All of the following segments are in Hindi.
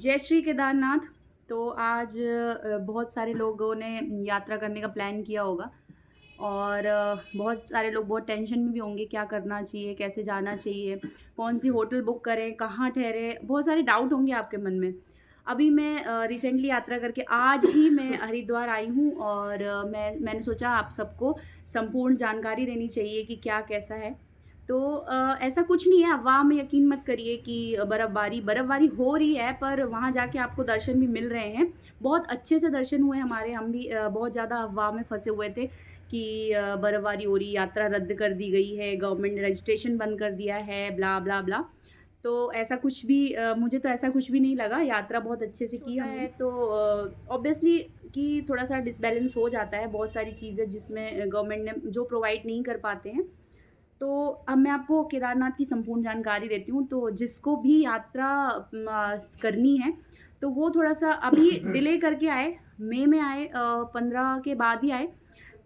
जय श्री केदारनाथ। तो आज बहुत सारे लोगों ने यात्रा करने का प्लान किया होगा और बहुत सारे लोग बहुत टेंशन में भी होंगे, क्या करना चाहिए, कैसे जाना चाहिए, कौन सी होटल बुक करें, कहाँ ठहरें, बहुत सारे डाउट होंगे आपके मन में। अभी मैं रिसेंटली यात्रा करके आज ही मैं हरिद्वार आई हूँ और मैंने सोचा आप सबको संपूर्ण जानकारी देनी चाहिए कि क्या कैसा है। तो ऐसा कुछ नहीं है, अफ़वाह में यकीन मत करिए कि बर्फ़बारी हो रही है, पर वहाँ जाके आपको दर्शन भी मिल रहे हैं। बहुत अच्छे से दर्शन हुए हमारे। हम भी बहुत ज़्यादा अफ़वाह में फँसे हुए थे कि बर्फ़बारी हो रही, यात्रा रद्द कर दी गई है, गवर्नमेंट ने रजिस्ट्रेशन बंद कर दिया है, ब्ला, ब्ला, ब्ला। तो ऐसा कुछ भी मुझे तो ऐसा कुछ भी नहीं लगा, यात्रा बहुत अच्छे से की हमने। तो ऑब्वियसली कि थोड़ा-सा डिसबैलेंस हो जाता है, बहुत सारी चीज़ें जिसमें गवर्नमेंट ने जो प्रोवाइड नहीं कर पाते हैं। तो अब मैं आपको केदारनाथ की संपूर्ण जानकारी देती हूँ। तो जिसको भी यात्रा करनी है, तो वो थोड़ा-सा अभी डिले करके आए, मई में आए, 15 के बाद ही आए।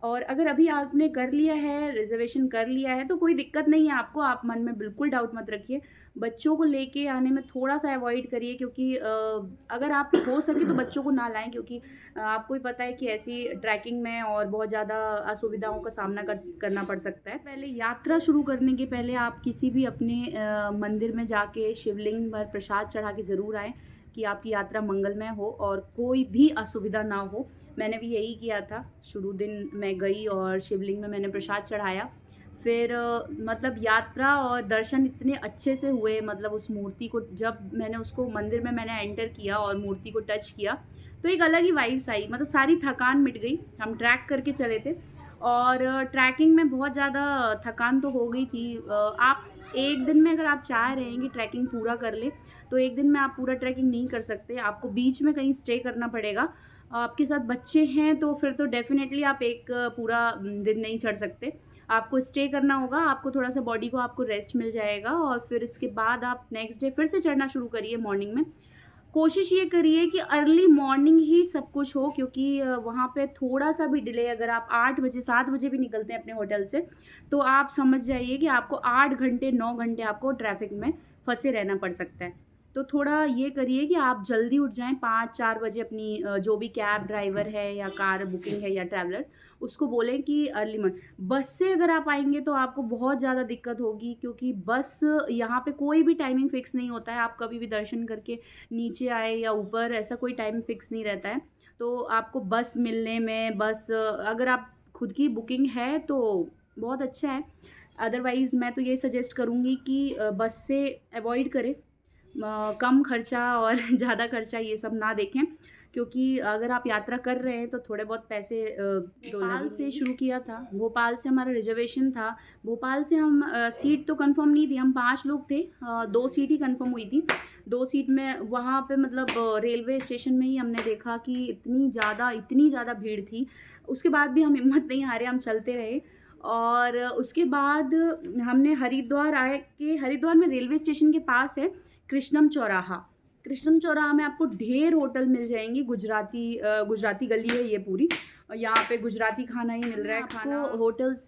और अगर अभी आपने कर लिया है, रिज़र्वेशन कर लिया है, तो कोई दिक्कत नहीं है आपको, आप मन में बिल्कुल डाउट मत रखिए। बच्चों को लेके आने में थोड़ा-सा अवॉइड करिए, क्योंकि अगर आप हो सके तो बच्चों को ना लाएँ, क्योंकि आपको भी पता है कि ऐसी ट्रैकिंग में और बहुत ज़्यादा असुविधाओं का सामना करना पड़ सकता है। पहले यात्रा शुरू करने के पहले आप किसी भी अपने मंदिर में जाके शिवलिंग पर प्रसाद चढ़ा के ज़रूर आएँ, कि आपकी यात्रा मंगलमय हो और कोई भी असुविधा ना हो। मैंने भी यही किया था। शुरू दिन मैं गई और शिवलिंग में मैंने प्रसाद चढ़ाया। फिर मतलब यात्रा और दर्शन इतने अच्छे से हुए, मतलब उस मूर्ति को जब मैंने उसको मंदिर में मैंने एंटर किया और मूर्ति को टच किया, तो एक अलग ही वाइब्स आई, मतलब सारी थकान मिट गई। हम ट्रैक करके चले थे और ट्रैकिंग में बहुत ज़्यादा थकान तो हो गई थी। आप एक दिन में अगर आप चाह रहे हैं कि ट्रैकिंग पूरा कर लें, तो एक दिन में आप पूरा ट्रैकिंग नहीं कर सकते, आपको बीच में कहीं स्टे करना पड़ेगा। आपके साथ बच्चे हैं तो फिर तो डेफ़िनेटली आप एक पूरा दिन नहीं चढ़ सकते। आपको स्टे करना होगा, आपको थोड़ा-सा बॉडी को आपको रेस्ट मिल जाएगा और फिर इसके बाद आप नेक्स्ट डे फिर से चढ़ना शुरू करिए मॉर्निंग में। कोशिश ये करिए कि अर्ली मॉर्निंग ही सब कुछ हो, क्योंकि वहाँ पे थोड़ा-सा भी डिले, अगर आप 8 बजे 7 बजे भी निकलते हैं अपने होटल से, तो आप समझ जाइए कि आपको 8 घंटे 9 घंटे आपको ट्रैफ़िक में फँसे रहना पड़ सकता है। तो थोड़ा ये करिए कि आप जल्दी उठ जाएँ, 5-4 बजे अपनी जो भी कैब ड्राइवर है या कार बुकिंग है या ट्रैवलर्स, उसको बोलें कि अर्ली मॉर्निंग। बस से अगर आप आएँगे तो आपको बहुत ज़्यादा दिक्कत होगी, क्योंकि बस यहाँ पे कोई भी टाइमिंग फ़िक्स नहीं होता है, आप कभी भी दर्शन करके नीचे आए या ऊपर, ऐसा कोई टाइम फ़िक्स नहीं रहता है। तो आपको बस मिलने में, बस अगर आप खुद की बुकिंग है तो बहुत अच्छा है। अदरवाइज़ मैं तो ये सजेस्ट करूँगी कि बस से अवॉइड करें। कम खर्चा और ज़्यादा खर्चा ये सब ना देखें, क्योंकि अगर आप यात्रा कर रहे हैं तो थोड़े बहुत पैसे तो भोपाल से शुरू किया था, भोपाल से हमारा रिजर्वेशन था। भोपाल से हम सीट तो कंफर्म नहीं थी, हम 5 लोग थे, 2 सीट ही कंफर्म हुई थी। 2 सीट में वहाँ पे मतलब रेलवे स्टेशन में ही हमने देखा कि इतनी ज़्यादा भीड़ थी। उसके बाद भी हम हिम्मत नहीं हारे, हम चलते रहे। और उसके बाद हमने हरिद्वार में रेलवे स्टेशन के पास है कृष्णम चौराहा। कृष्णम चौराहा में आपको ढेर होटल मिल जाएँगी, गुजराती गली है ये पूरी। और यहाँ पे गुजराती खाना ही मिल रहा है। आपको होटल्स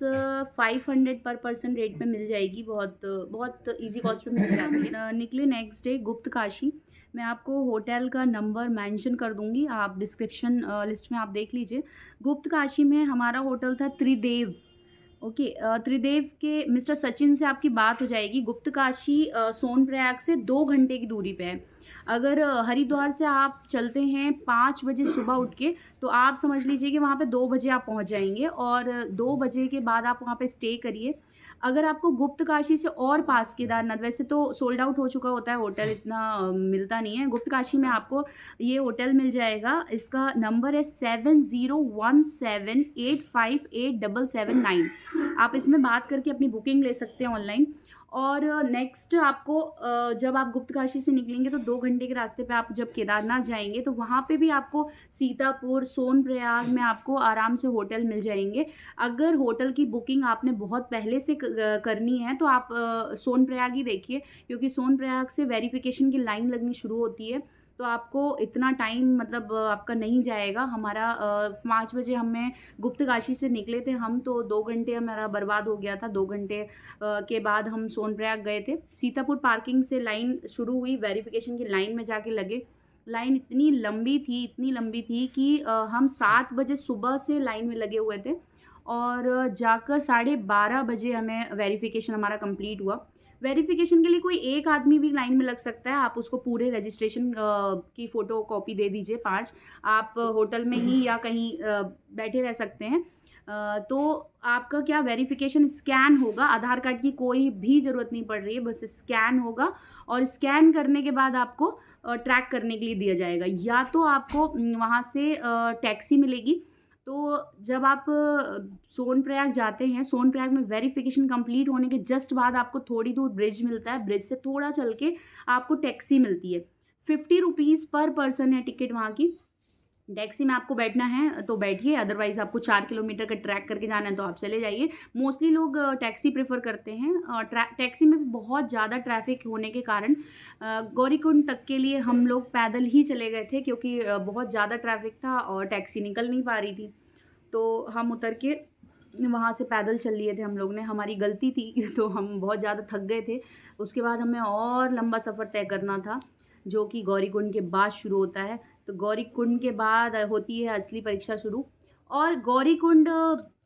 500 पर पर्सन रेट पे मिल जाएगी, बहुत बहुत ईज़ी कॉस्ट पे मिल जाती है। निकले नेक्स्ट डे गुप्तकाशी। मैं आपको होटल का नंबर मेंशन कर दूँगी, आप डिस्क्रिप्शन लिस्ट में आप देख लीजिए। गुप्तकाशी में हमारा होटल था त्रिदेव। ओके, त्रिदेव के मिस्टर सचिन से आपकी बात हो जाएगी। गुप्तकाशी सोनप्रयाग से 2 घंटे की दूरी पे है। अगर हरिद्वार से आप चलते हैं 5 बजे सुबह उठ के, तो आप समझ लीजिए कि वहाँ पे 2 बजे आप पहुँच जाएँगे और 2 बजे के बाद आप वहाँ पे स्टे करिए। अगर आपको गुप्तकाशी से और पास केदारनाथ, वैसे तो सोल्ड आउट हो चुका होता है होटल, इतना मिलता नहीं है। गुप्तकाशी में आपको ये होटल मिल जाएगा, इसका नंबर है 7017858779। आप इसमें बात करके अपनी बुकिंग ले सकते हैं ऑनलाइन। और नेक्स्ट आपको जब आप गुप्तकाशी से निकलेंगे तो 2 घंटे के रास्ते पे आप जब केदारनाथ जाएँगे, तो वहाँ पे भी आपको सीतापुर, सोनप्रयाग में आपको आराम से होटल मिल जाएँगे। अगर होटल की बुकिंग आपने बहुत पहले से करनी है तो आप सोनप्रयाग ही देखिए, क्योंकि सोनप्रयाग से वेरिफ़िकेशन की लाइन लगनी शुरू होती है। तो आपको इतना टाइम मतलब आपका नहीं जाएगा। हमारा 5 बजे हमें गुप्तकाशी से निकले थे हम, तो 2 घंटे हमारा बर्बाद हो गया था। 2 घंटे के बाद हम सोनप्रयाग गए थे। सीतापुर पार्किंग से लाइन शुरू हुई, वेरिफ़िकेशन की लाइन में जाके लगे। लाइन इतनी लंबी थी कि हम 7 बजे सुबह से लाइन में लगे हुए थे और जाकर 12:30 बजे हमें वेरिफ़िकेशन हमारा कंप्लीट हुआ। वेरिफ़िकेशन के लिए कोई एक आदमी भी लाइन में लग सकता है, आप उसको पूरे रजिस्ट्रेशन की फ़ोटोकॉपी दे दीजिए 5। आप होटल में ही या कहीं बैठे रह सकते हैं। तो आपका क्या वेरिफ़िकेशन स्कैन होगा, आधार कार्ड की कोई भी ज़रूरत नहीं पड़ रही है, बस स्कैन होगा और स्कैन करने के बाद आपको ट्रैक करने के लिए दिया जाएगा। या तो आपको वहाँ से टैक्सी मिलेगी। तो जब आप सोनप्रयाग जाते हैं, सोनप्रयाग में वेरिफ़िकेशन कंप्लीट होने के जस्ट बाद आपको थोड़ी दूर ब्रिज मिलता है, ब्रिज से थोड़ा चल के आपको टैक्सी मिलती है। 50 रुपीज़ पर पर्सन है टिकट वहाँ की। टैक्सी में आपको बैठना है तो बैठिए, अदरवाइज़ आपको 4 किलोमीटर का ट्रैक करके जाना है तो आप चले जाइए। मोस्टली लोग टैक्सी प्रेफ़र करते हैं। टैक्सी में भी बहुत ज़्यादा ट्रैफ़िक होने के कारण गौरीकुंड तक के लिए हम लोग पैदल ही चले गए थे, क्योंकि बहुत ज़्यादा ट्रैफ़िक था और टैक्सी निकल नहीं पा रही थी। तो हम उतर के वहाँ से पैदल चल लिए थे हम लोग ने, हमारी गलती थी तो हम बहुत ज़्यादा थक गए थे। उसके बाद हमें और लंबा सफ़र तय करना था, जो कि गौरीकुंड के बाद शुरू होता है। तो गौरीकुंड के बाद होती है असली परीक्षा शुरू। और गौरीकुंड,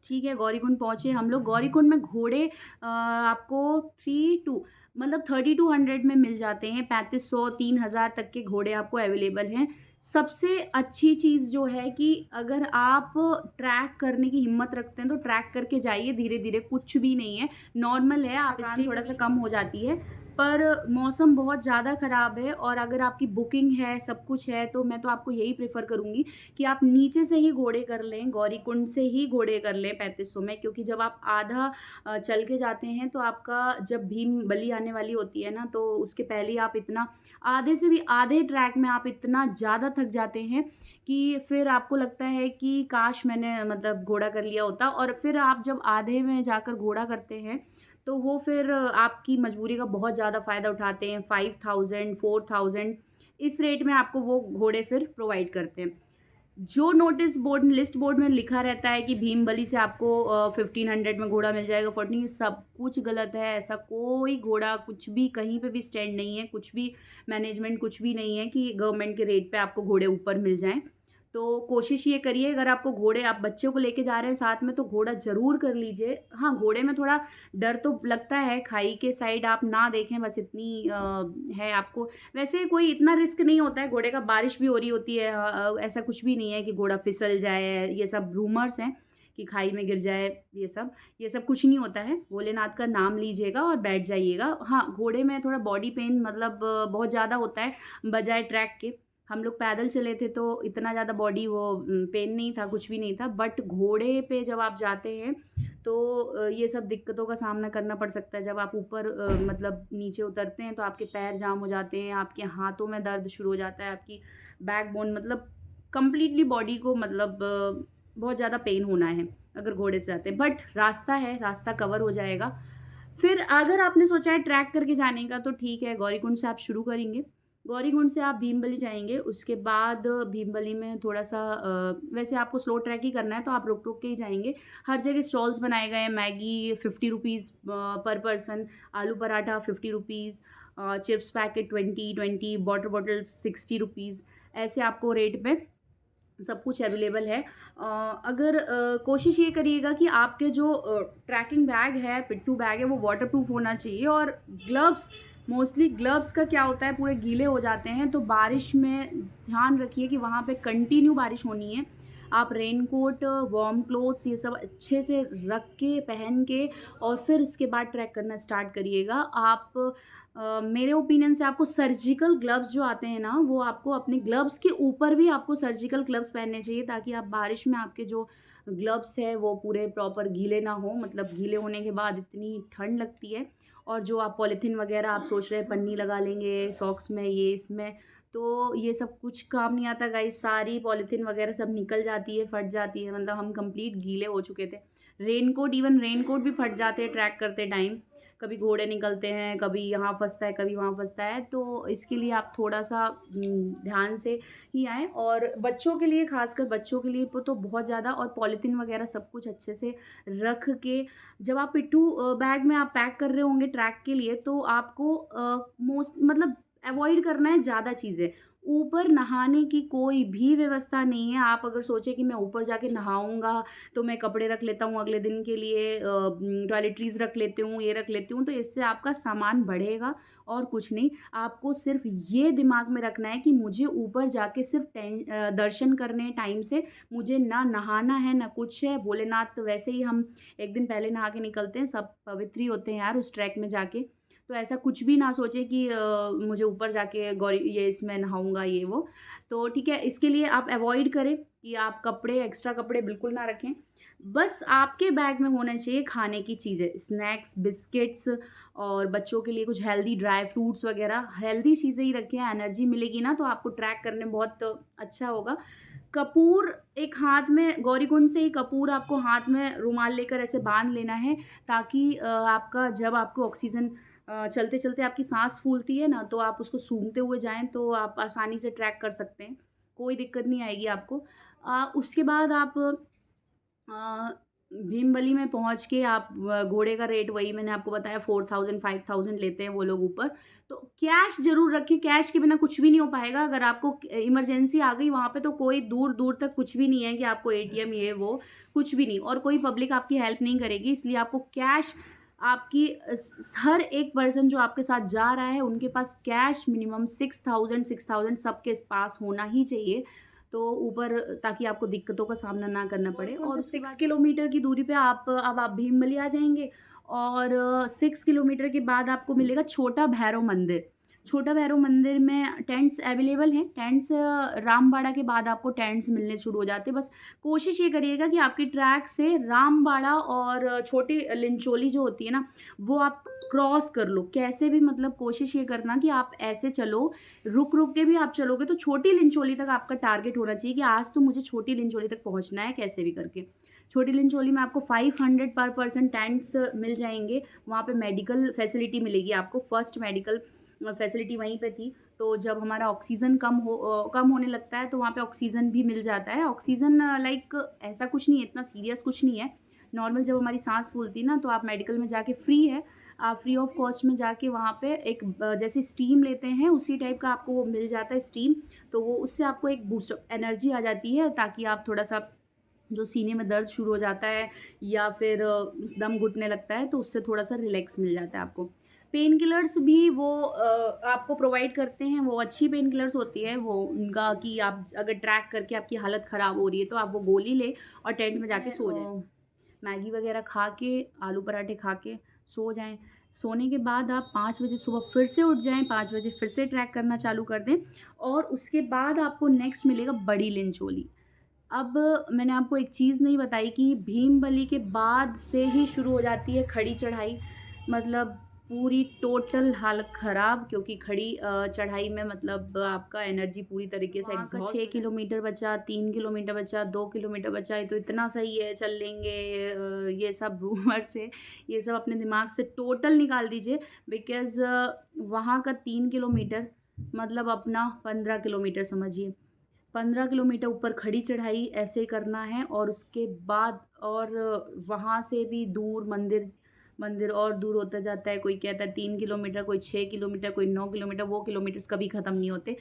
ठीक है, गौरीकुंड पहुँचे हम लोग। गौरीकुंड में घोड़े आपको 3200 में मिल जाते हैं। 3500 3000 तक के घोड़े आपको अवेलेबल हैं। सबसे अच्छी चीज़ जो है कि अगर आप ट्रैक करने की हिम्मत रखते हैं तो ट्रैक करके जाइए धीरे-धीरे, कुछ भी नहीं है, नॉर्मल है, आप थकान थोड़ा-सा कम हो जाती है। पर मौसम बहुत ज़्यादा ख़राब है और अगर आपकी बुकिंग है, सब कुछ है, तो मैं तो आपको यही प्रेफ़र करूँगी कि आप नीचे से ही घोड़े कर लें, गौरीकुंड से ही घोड़े कर लें 3500 में। क्योंकि जब आप आधा चल के जाते हैं तो आपका जब भीम बली आने वाली होती है ना, तो उसके पहले ही आप इतना आधे से भी आधे ट्रैक में आप इतना ज़्यादा थक जाते हैं कि फिर आपको लगता है कि काश मैंने मतलब घोड़ा कर लिया होता। और फिर आप जब आधे में जाकर घोड़ा करते हैं तो वो फिर आपकी मजबूरी का बहुत ज़्यादा फ़ायदा उठाते हैं। 5000 4000 इस रेट में आपको वो घोड़े फिर प्रोवाइड करते हैं। जो नोटिस बोर्ड लिस्ट बोर्ड में लिखा रहता है कि भीमबली से आपको 1500 में घोड़ा मिल जाएगा, 14, सब कुछ गलत है। ऐसा कोई घोड़ा कुछ भी कहीं पे भी स्टैंड नहीं है, कुछ भी मैनेजमेंट कुछ भी नहीं है कि गवर्नमेंट के रेट पे आपको घोड़े ऊपर मिल जाएं। तो कोशिश ये करिए, अगर आपको घोड़े, आप बच्चों को लेके जा रहे हैं साथ में, तो घोड़ा ज़रूर कर लीजिए। हाँ, घोड़े में थोड़ा डर तो लगता है, खाई के साइड आप ना देखें, बस इतनी है आपको। वैसे कोई इतना रिस्क नहीं होता है घोड़े का, बारिश भी हो रही होती है, ऐसा कुछ भी नहीं है कि घोड़ा फिसल जाए, ये सब रूमर्स हैं कि खाई में गिर जाए, ये सब कुछ नहीं होता है। भोलेनाथ का नाम लीजिएगा और बैठ जाइएगा। हाँ, घोड़े में थोड़ा बॉडी पेन मतलब बहुत ज़्यादा होता है बजाय ट्रैक के। हम लोग पैदल चले थे तो इतना ज़्यादा बॉडी वो पेन नहीं था, कुछ भी नहीं था। बट घोड़े पे जब आप जाते हैं तो ये सब दिक्कतों का सामना करना पड़ सकता है। जब आप ऊपर मतलब नीचे उतरते हैं तो आपके पैर जाम हो जाते हैं, आपके हाथों में दर्द शुरू हो जाता है, आपकी बैकबोन मतलब कंप्लीटली बॉडी को मतलब बहुत ज़्यादा पेन होना है अगर घोड़े से आते हैं। बट रास्ता है, रास्ता कवर हो जाएगा। फिर अगर आपने सोचा है ट्रैक करके जाने का तो ठीक है, गौरीकुंड से आप शुरू करेंगे। गौरीकुंड से आप भीमबली जाएँगे, उसके बाद भीमबली में थोड़ा-सा वैसे आपको स्लो ट्रैक ही करना है तो आप रुक-रुक के ही जाएँगे। हर जगह स्टॉल्स बनाए गए हैं, मैगी 50 रुपीज़ पर पर्सन, आलू paratha 50 rupees, chips packet 20, water bottle 60 rupees, ऐसे आपको रेट पे सब कुछ अवेलेबल है। अगर कोशिश ये करिएगा कि आपके जो ट्रैकिंग बैग है, पिट्ठू बैग है, वो वाटरप्रूफ होना चाहिए। और ग्लव्स, मोस्टली ग्लव्स का क्या होता है, पूरे गीले हो जाते हैं, तो बारिश में ध्यान रखिए कि वहाँ पे कंटिन्यू बारिश होनी है। आप रेनकोट, वार्म क्लोथ्स ये सब अच्छे से रख के, पहन के और फिर इसके बाद ट्रैक करना स्टार्ट करिएगा। आप मेरे ओपिनियन से आपको सर्जिकल ग्लव्स जो आते हैं ना, वो आपको अपने ग्लव्स के ऊपर भी आपको सर्जिकल ग्लव्स पहनने चाहिए, ताकि आप बारिश में आपके जो ग्लव्स है वो पूरे प्रॉपर गीले ना हो। मतलब गीले होने के बाद इतनी ठंड लगती है। और जो आप पॉलीथीन वगैरह आप सोच रहे हैं पन्नी लगा लेंगे सॉक्स में, ये इसमें, तो ये सब कुछ काम नहीं आता गाइस। सारी पॉलीथीन वगैरह सब निकल जाती है, फट जाती है, मतलब हम कंप्लीट गीले हो चुके थे। रेनकोट, इवन रेनकोट भी फट जाते हैं ट्रैक करते टाइम। कभी घोड़े निकलते हैं, कभी यहाँ फंसता है, कभी वहाँ फंसता है, तो इसके लिए आप थोड़ा सा ध्यान से ही आएँ। और बच्चों के लिए, खासकर बच्चों के लिए तो बहुत ज़्यादा, और पॉलीथीन वगैरह सब कुछ अच्छे से रख के, जब आप पिट्ठू बैग में आप पैक कर रहे होंगे ट्रैक के लिए, तो आपको मोस्ट मतलब अवॉइड करना है ज़्यादा चीज़ें। ऊपर नहाने की कोई भी व्यवस्था नहीं है। आप अगर सोचें कि मैं ऊपर जाके नहाऊँगा, तो मैं कपड़े रख लेता हूँ अगले दिन के लिए, टॉयलेटरीज़ रख लेती हूँ, ये रख लेती हूँ, तो इससे आपका सामान बढ़ेगा और कुछ नहीं। आपको सिर्फ़ ये दिमाग में रखना है कि मुझे ऊपर जाके सिर्फ़ दर्शन करने हैं टाइम से, मुझे ना नहाना है, ना कुछ है। भोलेनाथ तो वैसे ही हम 1 दिन पहले नहा के निकलते हैं, सब पवित्र ही होते हैं यार उस ट्रैक में जाके। तो ऐसा कुछ भी ना सोचें कि मुझे ऊपर जाके गौरी ये इसमें नहाऊँगा ये वो। तो ठीक है, इसके लिए आप अवॉइड करें कि आप कपड़े एक्स्ट्रा कपड़े बिल्कुल ना रखें। बस आपके बैग में होना चाहिए खाने की चीज़ें, स्नैक्स, बिस्किट्स और बच्चों के लिए कुछ हेल्दी ड्राई फ्रूट्स वग़ैरह, हेल्दी चीज़ें ही रखें, एनर्जी मिलेगी ना तो आपको ट्रैक करने में बहुत अच्छा होगा। कपूर एक हाथ में, गौरीकुंड से ही कपूर आपको हाथ में रुमाल लेकर ऐसे बाँध लेना है, ताकि आपका जब आपको ऑक्सीजन चलते-चलते आपकी साँस फूलती है ना, तो आप उसको सूँघते हुए जाएँ तो आप आसानी से ट्रैक कर सकते हैं। कोई दिक्कत नहीं आएगी आपको। उसके बाद आप अ, भीमबली में पहुँच के आप घोड़े का रेट वही मैंने आपको बताया 4000 5000 लेते हैं वो लोग ऊपर। तो कैश ज़रूर रखें, कैश के बिना कुछ भी नहीं हो पाएगा। अगर आपको इमरजेंसी आ गई वहाँ पे तो कोई दूर-दूर तक कुछ भी नहीं है कि आपको एटीएम ये वो, कुछ भी नहीं, और कोई पब्लिक आपकी हेल्प नहीं करेगी। इसलिए आपको कैश, आपकी हर एक पर्सन जो आपके साथ जा रहा है उनके पास कैश मिनिमम 6000 सबके पास होना ही चाहिए। तो ऊपर, ताकि आपको दिक्कतों का सामना ना करना पड़े। और 6 किलोमीटर की दूरी पे आप भीमबली आ जाएँगे, और 6 किलोमीटर के बाद आपको मिलेगा छोटा भैरव मंदिर। छोटा भैरव मंदिर में टेंट्स अवेलेबल हैं। टेंट्स रामबाड़ा के बाद आपको टेंट्स मिलने शुरू हो जाते हैं। बस कोशिश ये करिएगा कि आपकी ट्रैक से रामबाड़ा और छोटी लिंचोली जो होती है ना, वो आप क्रॉस कर लो। कैसे भी, मतलब कोशिश ये करना कि आप ऐसे चलो, रुक-रुक के भी आप चलोगे तो छोटी लिंचोली तक आपका टारगेट होना चाहिए कि आज तो मुझे छोटी लिंचोली तक पहुँचना है कैसे भी करके। छोटी लिंचोली में आपको 500 पर पर्सन टेंट्स मिल जाएँगे। वहाँ पे मेडिकल फैसिलिटी मिलेगी आपको, फर्स्ट मेडिकल फैसिलिटी वहीं पे थी। तो जब हमारा ऑक्सीजन कम होने लगता है तो वहाँ पे ऑक्सीजन भी मिल जाता है। ऑक्सीजन लाइक ऐसा कुछ नहीं है, इतना सीरियस कुछ नहीं है। नॉर्मल जब हमारी साँस फूलती है ना तो आप मेडिकल में जाके फ्री है, आप फ्री ऑफ कॉस्ट में जाके वहाँ पे एक जैसे स्टीम लेते हैं उसी टाइप का आपको वो मिल जाता है स्टीम। तो वो उससे आपको एक बूस्ट अप एनर्जी आ जाती है, ताकि आप थोड़ा-सा, जो सीने में दर्द शुरू हो जाता है या फिर दम घुटने लगता है तो उससे थोड़ा-सा रिलैक्स मिल जाता है आपको। पेन किलर्स भी वो आपको प्रोवाइड करते हैं, वो अच्छी पेन किलर्स होती है वो उनका, कि आप अगर ट्रैक करके आपकी हालत ख़राब हो रही है तो आप वो गोली लें और टेंट में जाके सो जाएँ। मैगी वग़ैरह खा के, आलू पराठे खा के सो जाएँ। सोने के बाद आप 5 बजे सुबह फिर से उठ जाएँ, 5 बजे फिर से ट्रैक करना चालू कर दें, और उसके बाद आपको नेक्स्ट मिलेगा बड़ी लिंचोली। अब मैंने आपको एक चीज़ नहीं बताई कि भीमबली के बाद से ही शुरू हो जाती है खड़ी चढ़ाई। मतलब पूरी टोटल हालत ख़राब, क्योंकि खड़ी चढ़ाई में मतलब आपका एनर्जी पूरी तरीके से वहाँ का एग्ज़ॉस्ट 6 हो जाए। किलोमीटर बचा, 3 किलोमीटर बचा, 2 किलोमीटर बचा, ये तो इतना सही है, चल लेंगे, ये सब रूमर्स है, ये सब अपने दिमाग से टोटल निकाल दीजिए। बिकॉज़ वहाँ का 3 किलोमीटर मतलब अपना 15 किलोमीटर समझिए। 15 किलोमीटर ऊपर खड़ी चढ़ाई ऐसे करना है, और उसके बाद और वहाँ से भी दूर मंदिर, मंदिर और दूर होता जाता है। कोई कहता है 3 किलोमीटर, कोई 6 किलोमीटर, कोई 9 किलोमीटर, वो किलोमीटर्स कभी ख़त्म नहीं होते।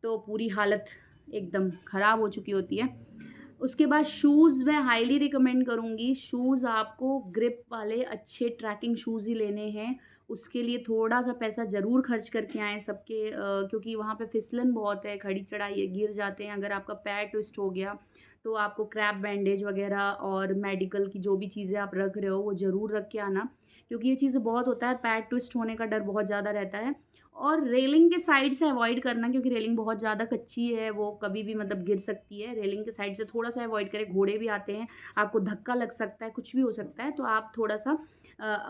तो पूरी हालत एकदम ख़राब हो चुकी होती है। उसके बाद शूज़ मैं हाईली रिकमेंड करूँगी, शूज़ आपको ग्रिप वाले अच्छे ट्रैकिंग शूज़ ही लेने हैं। उसके लिए थोड़ा-सा पैसा ज़रूर खर्च करके आएँ सबके, क्योंकि वहाँ पे फिसलन बहुत है, खड़ी चढ़ाई है, गिर जाते हैं। अगर आपका पैर ट्विस्ट हो गया, तो आपको क्रैप बैंडेज वग़ैरह और मेडिकल की जो भी चीज़ें आप रख रहे हो, वो ज़रूर रख के आना, क्योंकि ये चीज़ें बहुत होता है, पैर ट्विस्ट होने का डर बहुत ज़्यादा रहता है। और रेलिंग के साइड से अवॉइड करना, क्योंकि रेलिंग बहुत ज़्यादा कच्ची है, वो कभी भी मतलब गिर सकती है। रेलिंग के साइड से थोड़ा-सा अवॉइड करें, घोड़े भी आते हैं, आपको धक्का लग सकता है, कुछ भी हो सकता है, तो आप थोड़ा-सा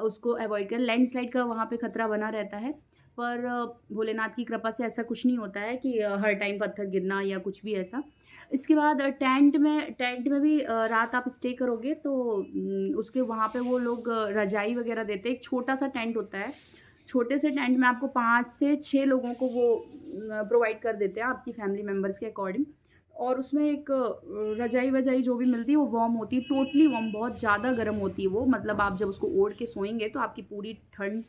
उसको अवॉइड करें। लैंडस्लाइड का वहाँ पे खतरा बना रहता है, पर भोलेनाथ की कृपा से ऐसा कुछ नहीं होता है कि हर टाइम पत्थर गिरना या कुछ भी ऐसा। इसके बाद टेंट में भी रात आप स्टे करोगे तो उसके वहाँ पे वो लोग रज़ाई वग़ैरह देते हैं। एक छोटा-सा टेंट होता है, छोटे से टेंट में आपको 5 से 6 लोगों को वो प्रोवाइड कर देते हैं आपकी फैमिली मेंबर्स के अकॉर्डिंग। और उसमें एक रज़ाई-वज़ाई जो भी मिलती है वो वार्म होती है, टोटली वार्म, बहुत ज़्यादा गर्म होती है वो। मतलब आप जब उसको ओढ़ के सोएँगे तो आपकी पूरी ठंड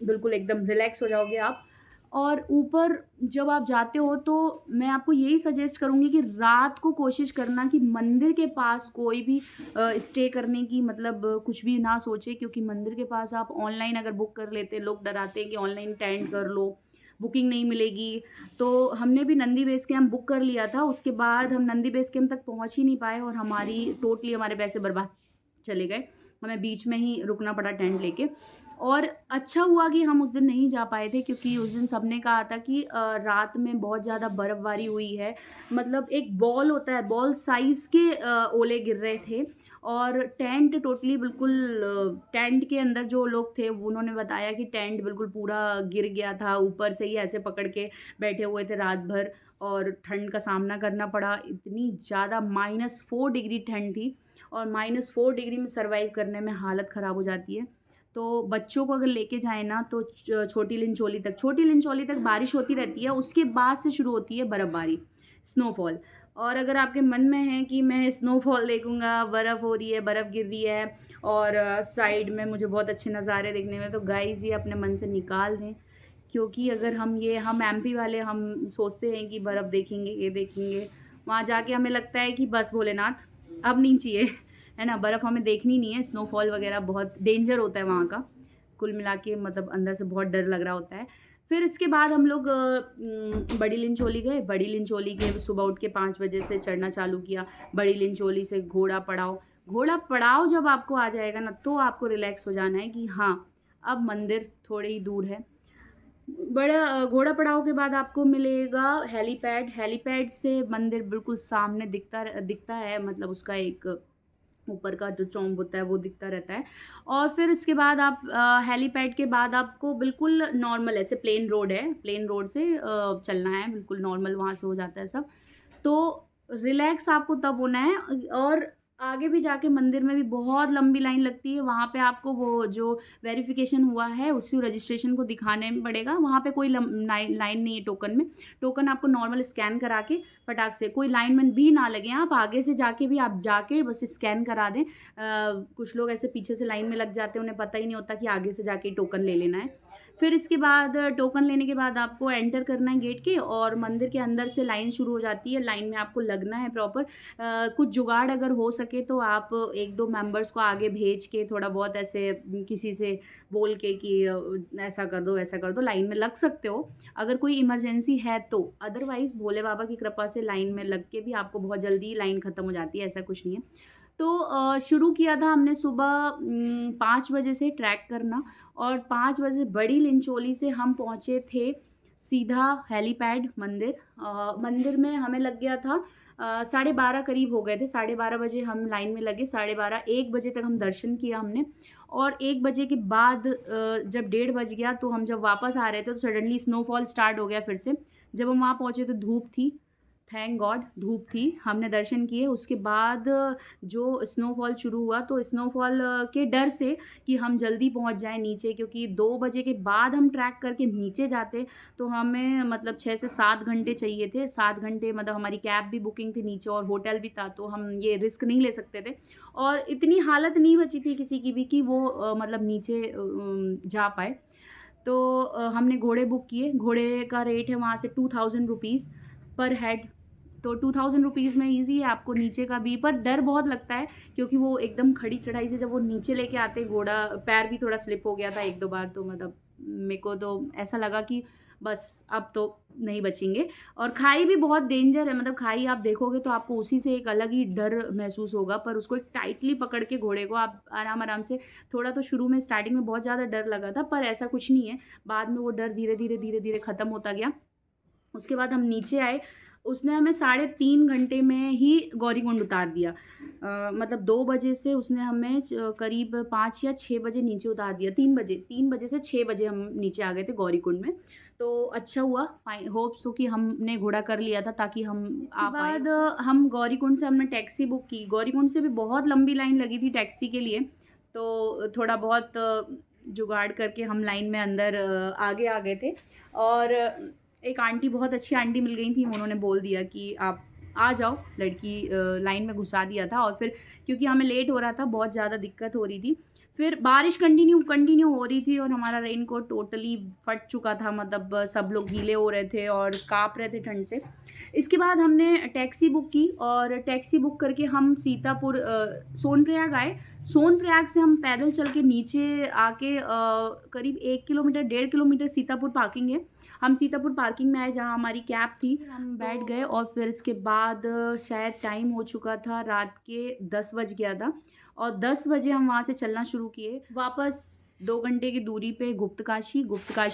बिल्कुल एकदम रिलैक्स हो जाओगे आप। और ऊपर जब आप जाते हो तो मैं आपको यही सजेस्ट करूँगी कि रात को कोशिश करना कि मंदिर के पास कोई भी स्टे करने की मतलब कुछ भी ना सोचे, क्योंकि मंदिर के पास आप ऑनलाइन अगर बुक कर लेते हैं, लोग डराते हैं कि ऑनलाइन टेंट कर लो, बुकिंग नहीं मिलेगी। तो हमने भी नंदी बेस कैंप बुक कर लिया था, उसके बाद हम नंदी बेस कैंप तक पहुँच ही नहीं पाए और हमारे पैसे बर्बाद चले गए। हमें बीच में ही रुकना पड़ा टेंट लेके। और अच्छा हुआ कि हम उस दिन नहीं जा पाए थे, क्योंकि उस दिन सबने कहा था कि रात में बहुत ज़्यादा बर्फ़बारी हुई है। मतलब एक बॉल होता है, बॉल साइज़ के ओले गिर रहे थे और टेंट टोटली बिल्कुल टेंट के अंदर जो लोग थे उन्होंने बताया कि टेंट बिल्कुल पूरा गिर गया था, ऊपर से ही ऐसे पकड़ के बैठे हुए थे रात भर और ठंड का सामना करना पड़ा। इतनी ज़्यादा -4 डिग्री ठंड थी और -4 डिग्री में सर्वाइव करने में हालत ख़राब हो जाती है। तो बच्चों को अगर लेके जाएँ ना तो छोटी लिंचोली तक बारिश होती रहती है, उसके बाद से शुरू होती है बर्फ़बारी, स्नोफॉल। और अगर आपके मन में है कि मैं स्नोफॉल देखूँगा, बर्फ़ हो रही है, बर्फ़ गिर रही है और साइड में मुझे बहुत अच्छे नज़ारे देखने में, तो गाइज़ ये अपने मन से निकाल दें। क्योंकि अगर हम एमपी वाले हम सोचते हैं कि बर्फ़ देखेंगे, ये देखेंगे, वहाँ जाके हमें लगता है कि बस भोलेनाथ अब नहीं चाहिए, है ना? बर्फ़ हमें देखनी नहीं है, स्नोफॉल वग़ैरह बहुत डेंजर होता है वहाँ का। कुल मिला के मतलब अंदर से बहुत डर लग रहा होता है। फिर इसके बाद हम लोग बड़ी लिंचोली गए। बड़ी लिंचोली के सुबह उठ के 5 बजे से चढ़ना चालू किया। बड़ी लिंचोली से घोड़ा पड़ाव। घोड़ा पड़ाव जब आपको आ जाएगा ना, तो आपको रिलैक्स हो जाना है कि हाँ, अब मंदिर थोड़े ही दूर है। घोड़ा पड़ाव के बाद आपको मिलेगा हेलीपैड। हेलीपैड से मंदिर बिल्कुल सामने दिखता है, मतलब उसका एक ऊपर का जो चोंब होता है वो दिखता रहता है। और फिर इसके बाद आप हेलीपैड के बाद आपको बिल्कुल नॉर्मल ऐसे प्लेन रोड है, प्लेन रोड से चलना है, बिल्कुल नॉर्मल वहाँ से हो जाता है सब। तो रिलैक्स आपको तब होना है। और आगे भी जाके मंदिर में भी बहुत लंबी लाइन लगती है, वहाँ पे आपको वो जो वेरिफ़िकेशन हुआ है उसी रजिस्ट्रेशन को दिखाने में पड़ेगा। वहाँ पे कोई लाइन नहीं है टोकन में। टोकन आपको नॉर्मल स्कैन करा के फटाक से, कोई लाइन में भी ना लगें, आप आगे से जाके भी आप जाके बस स्कैन करा दें। कुछ लोग ऐसे पीछे से लाइन में लग जाते हैं, उन्हें पता ही नहीं होता कि आगे से जाके टोकन ले लेना है। फिर इसके बाद टोकन लेने के बाद आपको एंटर करना है गेट के और मंदिर के अंदर से लाइन शुरू हो जाती है। लाइन में आपको लगना है प्रॉपर। कुछ जुगाड़ अगर हो सके तो आप 1-2 मेंबर्स को आगे भेज के थोड़ा बहुत ऐसे किसी से बोल के कि ऐसा कर दो, वैसा कर दो, लाइन में लग सकते हो अगर कोई इमरजेंसी है तो। अदरवाइज़ भोले बाबा की कृपा से लाइन में लग के भी आपको बहुत जल्दी लाइन ख़त्म हो जाती है, ऐसा कुछ नहीं है। तो शुरू किया था हमने सुबह 5 बजे से ट्रैक करना और 5 बजे बड़ी लिंचोली से हम पहुँचे थे सीधा हेलीपैड मंदिर। मंदिर में हमें लग गया था 12:30 करीब हो गए थे, 12:30 बजे हम लाइन में लगे, 12:30 1 बजे तक हम दर्शन किया हमने। और 1 बजे के बाद जब 1:30 बज गया तो हम जब वापस आ रहे थे तो सडनली स्नोफॉल स्टार्ट हो गया फिर से। जब हम वहाँ पहुँचे तो धूप थी, थैंक गॉड धूप थी। हमने दर्शन किए, उसके बाद जो स्नोफॉल शुरू हुआ तो स्नोफॉल के डर से कि हम जल्दी पहुंच जाएं नीचे, क्योंकि 2 बजे के बाद हम ट्रैक करके नीचे जाते तो हमें मतलब 6 से 7 घंटे चाहिए थे। 7 घंटे मतलब हमारी कैब भी बुकिंग थी नीचे और होटल भी था, तो हम ये रिस्क नहीं ले सकते थे। और इतनी हालत नहीं बची थी किसी की भी कि वो मतलब नीचे जा पाए। तो हमने घोड़े बुक किए। घोड़े का रेट है वहाँ से 2000 रुपीज़ पर हेड। तो 2000 रुपीज़ में ईज़ी है आपको नीचे का भी, पर डर बहुत लगता है क्योंकि वो एकदम खड़ी चढ़ाई से जब वो नीचे लेके आते हैं घोड़ा, पैर भी थोड़ा स्लिप हो गया था 1-2 बार, तो मतलब मेरे को तो ऐसा लगा कि बस अब तो नहीं बचेंगे। और खाई भी बहुत डेंजर है, मतलब खाई आप देखोगे तो आपको उसी से एक अलग ही डर महसूस होगा, पर उसको एक टाइटली पकड़ के घोड़े को आप आराम-आराम से, थोड़ा तो शुरू में स्टार्टिंग में बहुत ज़्यादा डर लगा था, पर ऐसा कुछ नहीं है। बाद में वो डर धीरे-धीरे ख़त्म होता गया। उसके बाद हम नीचे आए, उसने हमें 3.5 घंटे में ही गौरीकुंड उतार दिया। मतलब 2 बजे से उसने हमें करीब 5 या 6 बजे नीचे उतार दिया। 3 बजे से 6 बजे हम नीचे आ गए थे गौरीकुंड में। तो अच्छा हुआ, होप सो कि हमने घोड़ा कर लिया था ताकि हम आ पाए। उसके बाद हम गौरीकुंड से हमने टैक्सी बुक की। गौरीकुंड से भी बहुत लंबी लाइन लगी थी टैक्सी के लिए, तो थोड़ा बहुत जुगाड़ करके हम लाइन में अंदर आगे आ गए थे। और एक आंटी, बहुत अच्छी आंटी मिल गई थी, उन्होंने बोल दिया कि आप आ जाओ, लड़की लाइन में घुसा दिया था। और फिर क्योंकि हमें लेट हो रहा था, बहुत ज़्यादा दिक्कत हो रही थी, फिर बारिश कंटिन्यू हो रही थी और हमारा रेनकोट टोटली फट चुका था, मतलब सब लोग गीले हो रहे थे और काँप रहे थे ठंड से। इसके बाद हमने टैक्सी बुक की और टैक्सी बुक करके हम सीतापुर सोनप्रयाग आए। सोनप्रयाग से हम पैदल चल के नीचे आके करीब 1 किलोमीटर 1.5 किलोमीटर सीतापुर पार्किंग है, हम सीतापुर पार्किंग में आए जहाँ हमारी कैब थी। हम बैठ गए और फिर इसके बाद शायद टाइम हो चुका था, रात के 10 बज गया था और 10 बजे हम वहाँ से चलना शुरू किए वापस। 2 घंटे की दूरी पे गुप्तकाशी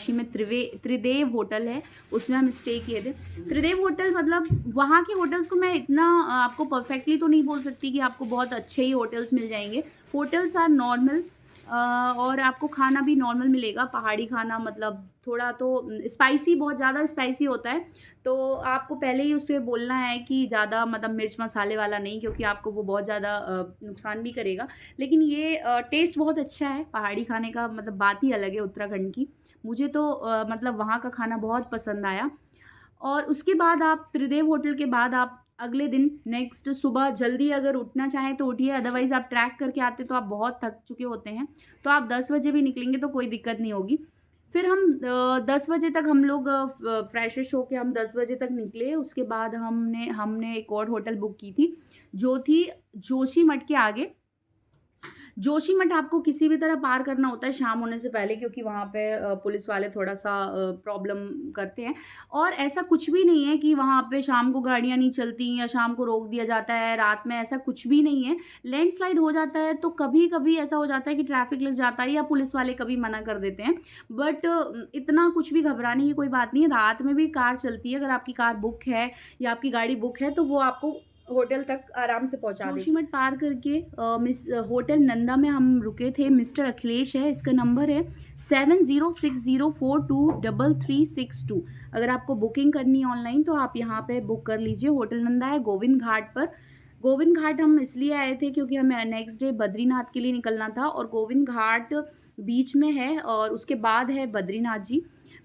में त्रिदेव होटल है, उसमें हम स्टे किए थे। त्रिदेव होटल मतलब वहाँ के होटल्स को मैं इतना आपको परफेक्टली तो नहीं बोल सकती कि आपको बहुत अच्छे ही होटल्स मिल जाएंगे। होटल्स आर नॉर्मल और आपको खाना भी नॉर्मल मिलेगा, पहाड़ी खाना, मतलब थोड़ा तो स्पाइसी, बहुत ज़्यादा स्पाइसी होता है, तो आपको पहले ही उससे बोलना है कि ज़्यादा मतलब मिर्च मसाले वाला नहीं, क्योंकि आपको वो बहुत ज़्यादा नुकसान भी करेगा। लेकिन ये टेस्ट बहुत अच्छा है पहाड़ी खाने का, मतलब बात ही अलग है उत्तराखंड की। मुझे तो मतलब वहाँ का खाना बहुत पसंद आया। और उसके बाद आप त्रिदेव होटल के बाद आप अगले दिन नेक्स्ट सुबह जल्दी अगर उठना चाहें तो उठिए, अदरवाइज़ आप ट्रैक करके आते तो आप बहुत थक चुके होते हैं, तो आप 10 बजे भी निकलेंगे तो कोई दिक्कत नहीं होगी। फिर हम 10 बजे तक हम लोग फ्रेश होके हम 10 बजे तक निकले। उसके बाद हमने एक और होटल बुक की थी जो थी जोशीमठ के आगे। जोशीमठ आपको किसी भी तरह पार करना होता है शाम होने से पहले, क्योंकि वहाँ पे पुलिस वाले थोड़ा सा प्रॉब्लम करते हैं। और ऐसा कुछ भी नहीं है कि वहाँ पे शाम को गाड़ियाँ नहीं चलती या शाम को रोक दिया जाता है रात में, ऐसा कुछ भी नहीं है। लैंडस्लाइड हो जाता है तो कभी कभी ऐसा हो जाता है कि ट्रैफिक लग जाता है या पुलिस वाले कभी मना कर देते हैं, बट इतना कुछ भी घबराने की कोई बात नहीं है। रात में भी कार चलती है, अगर आपकी कार बुक है या आपकी गाड़ी बुक है तो वो आपको होटल तक आराम से पहुंचा दें। जोशीमठ पार करके होटल नंदा में हम रुके थे। मिस्टर अखिलेश है, इसका नंबर है 7060423362। अगर आपको बुकिंग करनी है ऑनलाइन तो आप यहाँ पे बुक कर लीजिए। होटल नंदा है गोविंद घाट पर। गोविंद घाट हम इसलिए आए थे क्योंकि हमें नेक्स्ट डे बद्रीनाथ के लिए निकलना था और गोविंद घाट बीच में है और उसके बाद है बद्रीनाथ जी।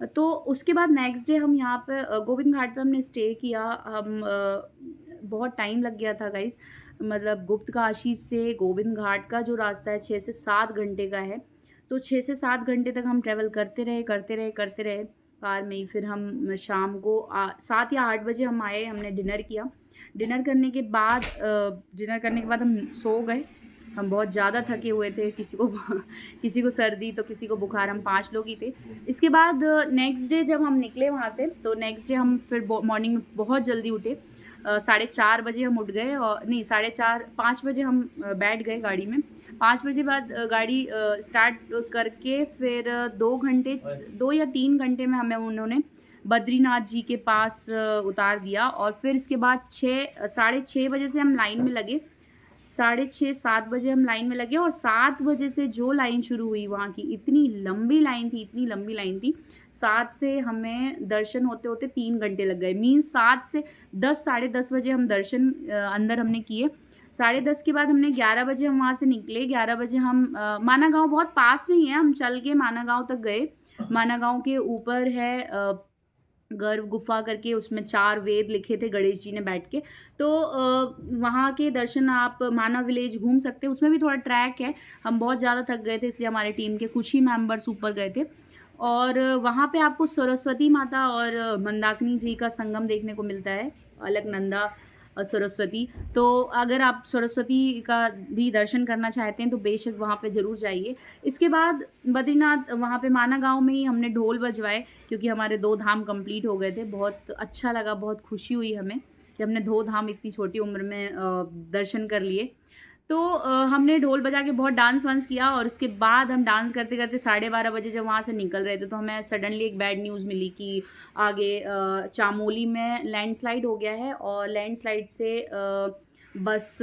तो उसके बाद नेक्स्ट डे हम यहाँ पे गोविंद घाट पे हमने स्टे किया। हम बहुत टाइम लग गया था गाइस, मतलब गुप्तकाशी से गोविंद घाट का जो रास्ता है 6 से 7 घंटे का है, तो 6 से 7 घंटे तक हम ट्रैवल करते रहे कार में ही। फिर हम शाम को 7 या 8 बजे हम आए, हमने डिनर किया। डिनर करने के बाद हम सो गए। हम बहुत ज़्यादा थके हुए थे, किसी को सर्दी तो किसी को बुखार, हम 5 लोग ही थे। इसके बाद नेक्स्ट डे जब हम निकले वहाँ से तो नेक्स्ट डे हम फिर मॉर्निंग में बहुत जल्दी उठे। 4:30 बजे हम उठ गए और नहीं 4:30 5 बजे हम बैठ गए गाड़ी में। 5 बजे बाद गाड़ी स्टार्ट करके फिर 2 या 3 घंटे में हमें उन्होंने बद्रीनाथ जी के पास उतार दिया। और फिर इसके बाद 6 बजे से हम लाइन में लगे। 6:30-7 बजे हम लाइन में लगे और 7 बजे से जो लाइन शुरू हुई वहाँ की, इतनी लंबी लाइन थी। 7 से हमें दर्शन होते होते 3 घंटे लग गए। मीन्स 7 से 10 10:30 बजे हम दर्शन अंदर हमने किए। 10:30 के बाद हमने 11 बजे हम वहाँ से निकले। 11 बजे हम माना गाँव बहुत पास में ही है, हम चल के माना गाँव तक गए। माना गाँव के ऊपर है गर्भ गुफा करके, उसमें 4 वेद लिखे थे गणेश जी ने बैठ के, तो वहाँ के दर्शन आप माना विलेज घूम सकते हैं। उसमें भी थोड़ा ट्रैक है, हम बहुत ज़्यादा थक गए थे इसलिए हमारे टीम के कुछ ही मेंबर्स ऊपर गए थे। और वहाँ पे आपको सरस्वती माता और मंदाकिनी जी का संगम देखने को मिलता है, अलकनंदा और सरस्वती। तो अगर आप सरस्वती का भी दर्शन करना चाहते हैं तो बेशक वहाँ पे ज़रूर जाइए। इसके बाद बद्रीनाथ वहाँ पे माना गाँव में ही हमने ढोल बजवाए, क्योंकि हमारे 2 धाम कंप्लीट हो गए थे। बहुत अच्छा लगा, बहुत खुशी हुई हमें कि हमने 2 धाम इतनी छोटी उम्र में दर्शन कर लिए। तो हमने ढोल बजा के बहुत डांस वांस किया और उसके बाद हम डांस करते करते 12:30 बजे जब वहाँ से निकल रहे थे तो हमें सडनली एक बैड न्यूज़ मिली कि आगे चामोली में लैंडस्लाइड हो गया है और लैंडस्लाइड से बस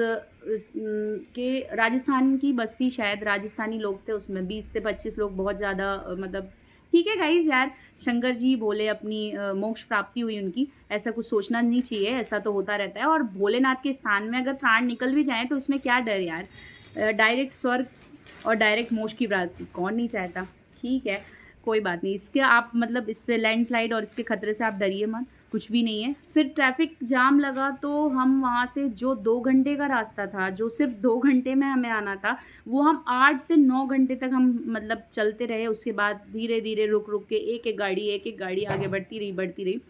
के राजस्थान की बस थी, शायद राजस्थानी लोग थे उसमें, 20 से 25 लोग, बहुत ज़्यादा मतलब ठीक है गाइज़ यार, शंकर जी बोले अपनी मोक्ष प्राप्ति हुई उनकी, ऐसा कुछ सोचना नहीं चाहिए, ऐसा तो होता रहता है। और भोलेनाथ के स्थान में अगर प्राण निकल भी जाए तो उसमें क्या डर यार, डायरेक्ट स्वर्ग और डायरेक्ट मोक्ष की प्राप्ति कौन नहीं चाहता। ठीक है, कोई बात नहीं, इसके आप मतलब इस पर लैंडस्लाइड और इसके खतरे से आप डरिए मत, कुछ भी नहीं है। फिर ट्रैफ़िक जाम लगा तो हम वहाँ से जो 2 घंटे का रास्ता था, जो सिर्फ़ 2 घंटे में हमें आना था, वो हम 8 से 9 घंटे तक हम मतलब चलते रहे। उसके बाद धीरे-धीरे रुक-रुक के एक-एक गाड़ी आगे बढ़ती रही।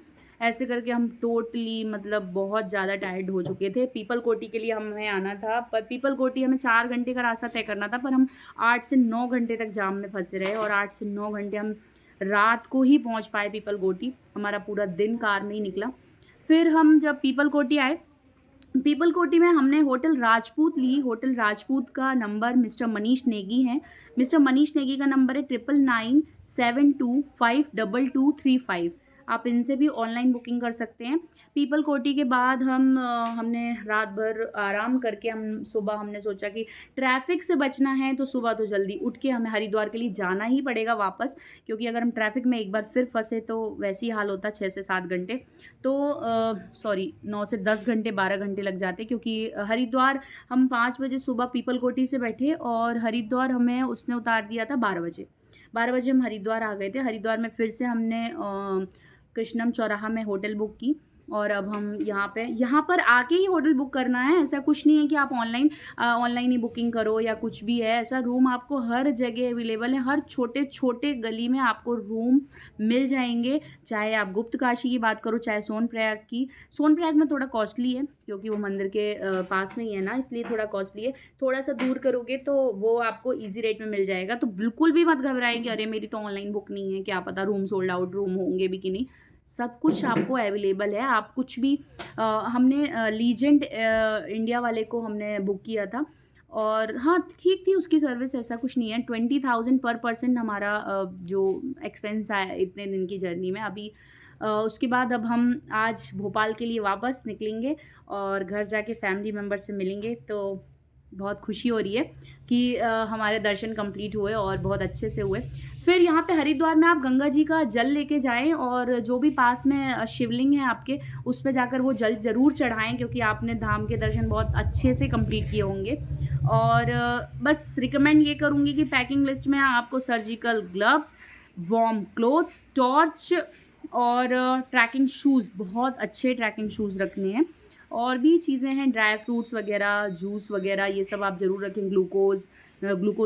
ऐसे करके हम टोटली मतलब बहुत ज़्यादा टायर्ड हो चुके थे। पीपल कोटी के लिए हमें आना था, पर पीपल कोटी हमें 4 घंटे का रास्ता तय करना था, पर हम 8 से 9 घंटे तक जाम में फँसे रहे और 8 से 9 घंटे हम रात को ही पहुँच पाए पीपल कोटी। हमारा पूरा दिन कार में ही निकला। फिर हम जब पीपल कोटी आए, पीपल कोटी में हमने होटल राजपूत ली। होटल राजपूत का नंबर मिस्टर मनीष नेगी हैं। मिस्टर मनीष नेगी का नंबर है 9997252235। आप इनसे भी ऑनलाइन बुकिंग कर सकते हैं। पीपल कोटी के बाद हमने रात भर आराम करके हम सुबह हमने सोचा कि ट्रैफ़िक से बचना है तो सुबह तो जल्दी उठ के हमें हरिद्वार के लिए जाना ही पड़ेगा वापस, क्योंकि अगर हम ट्रैफ़िक में एक बार फिर फँसे तो वैसे ही हाल होता 6 से 7 घंटे। तो 9 से 10 घंटे 12 घंटे लग जाते, क्योंकि हरिद्वार हम 5 बजे सुबह पीपल कोटी से बैठे और हरिद्वार हमें उसने उतार दिया था 12 बजे। 12 बजे हम हरिद्वार आ गए थे। हरिद्वार में फिर से हमने कृष्णम चौराहा में होटल बुक की और अब हम यहाँ पर आके ही होटल बुक करना है। ऐसा कुछ नहीं है कि आप ऑनलाइन ही बुकिंग करो या कुछ भी है। ऐसा रूम आपको हर जगह अवेलेबल है। हर छोटे-छोटे गली में आपको रूम मिल जाएँगे। चाहे आप गुप्त काशी की बात करो, चाहे सोनप्रयाग की। सोनप्रयाग में थोड़ा कॉस्टली है, क्योंकि वो मंदिर के पास में ही है ना, इसलिए थोड़ा कॉस्टली है। थोड़ा-सा दूर करोगे तो वो आपको ईज़ी रेट में मिल जाएगा। तो बिल्कुल भी मत घबराएँ कि अरे मेरी तो ऑनलाइन बुक नहीं है, क्या पता रूम सोल्ड आउट रूम होंगे भी कि नहीं। सब कुछ आपको अवेलेबल है। आप कुछ भी हमने लीजेंड इंडिया वाले को हमने बुक किया था और हाँ, ठीक थी उसकी सर्विस, ऐसा कुछ नहीं है। 20,000 पर पर्सन हमारा जो एक्सपेंस आया इतने दिन की जर्नी में। अभी उसके बाद अब हम आज भोपाल के लिए वापस निकलेंगे और घर जाके फैमिली मेम्बर से मिलेंगे। तो बहुत खुशी हो रही है कि हमारे दर्शन कंप्लीट हुए और बहुत अच्छे से हुए। फिर यहाँ पे हरिद्वार में आप गंगा जी का जल लेके जाएँ और जो भी पास में शिवलिंग है आपके, उस पे जाकर वो जल ज़रूर चढ़ाएँ, क्योंकि आपने धाम के दर्शन बहुत अच्छे से कंप्लीट किए होंगे। और बस रिकमेंड ये करूँगी कि पैकिंग लिस्ट में आपको surgical gloves, warm clothes, torch और ट्रैकिंग शूज़, बहुत अच्छे ट्रैकिंग शूज़ रखने हैं। और भी चीज़ें हैं, ड्राई फ्रूट्स वगैरह, जूस वगैरह, ये सब आप ज़रूर रखें। ग्लूकोज़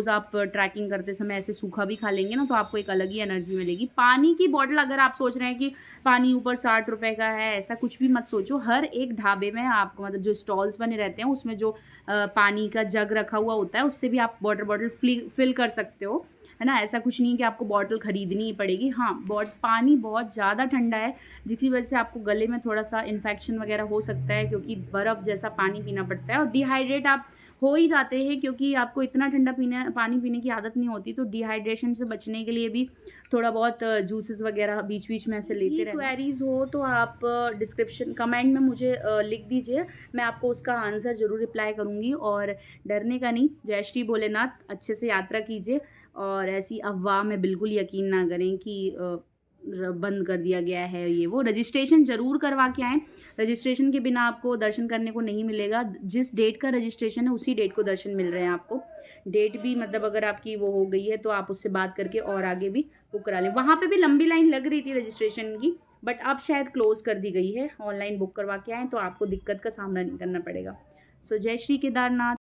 आप ट्रैकिंग करते समय ऐसे सूखा भी खा लेंगे ना, तो आपको एक अलग ही एनर्जी मिलेगी। पानी की बॉटल, अगर आप सोच रहे हैं कि पानी ऊपर 60 रुपए का है, ऐसा कुछ भी मत सोचो। हर एक ढाबे में आपको मतलब जो स्टॉल्स बने रहते हैं उसमें जो पानी का जग रखा हुआ होता है, उससे भी आप वाटर बॉटल फिल कर सकते हो, है ना। ऐसा कुछ नहीं है कि आपको बॉटल खरीदनी ही पड़ेगी। हाँ, पानी बहुत ज़्यादा ठंडा है, जिसकी वजह से आपको गले में थोड़ा-सा इन्फेक्शन वगैरह हो सकता है, क्योंकि बर्फ़ जैसा पानी पीना पड़ता है और डिहाइड्रेट आप हो ही जाते हैं, क्योंकि आपको इतना ठंडा पानी पीने की आदत नहीं होती। तो डिहाइड्रेशन से बचने के लिए भी थोड़ा बहुत जूसेस वगैरह बीच-बीच में ऐसे लेते रहना। क्वेरीज़ हो तो आप कमेंट में मुझे लिख दीजिए, मैं आपको उसका आंसर ज़रूर रिप्लाई करूँगी। और डरने का नहीं, जय श्री भोलेनाथ, अच्छे से यात्रा कीजिए और ऐसी अफ़वाह में बिल्कुल यकीन ना करें कि बंद कर दिया गया है ये वो। रजिस्ट्रेशन ज़रूर करवा के आएँ। रजिस्ट्रेशन के बिना आपको दर्शन करने को नहीं मिलेगा। जिस डेट का रजिस्ट्रेशन है उसी डेट को दर्शन मिल रहे हैं आपको। डेट भी मतलब अगर आपकी वो हो गई है तो आप उससे बात करके और आगे भी बुक करा लें। वहाँ पे भी लंबी लाइन लग रही थी रजिस्ट्रेशन की, बट अब शायद क्लोज़ कर दी गई है। ऑनलाइन बुक करवा के आएँ तो आपको दिक्कत का सामना नहीं करना पड़ेगा। सो जय श्री केदारनाथ।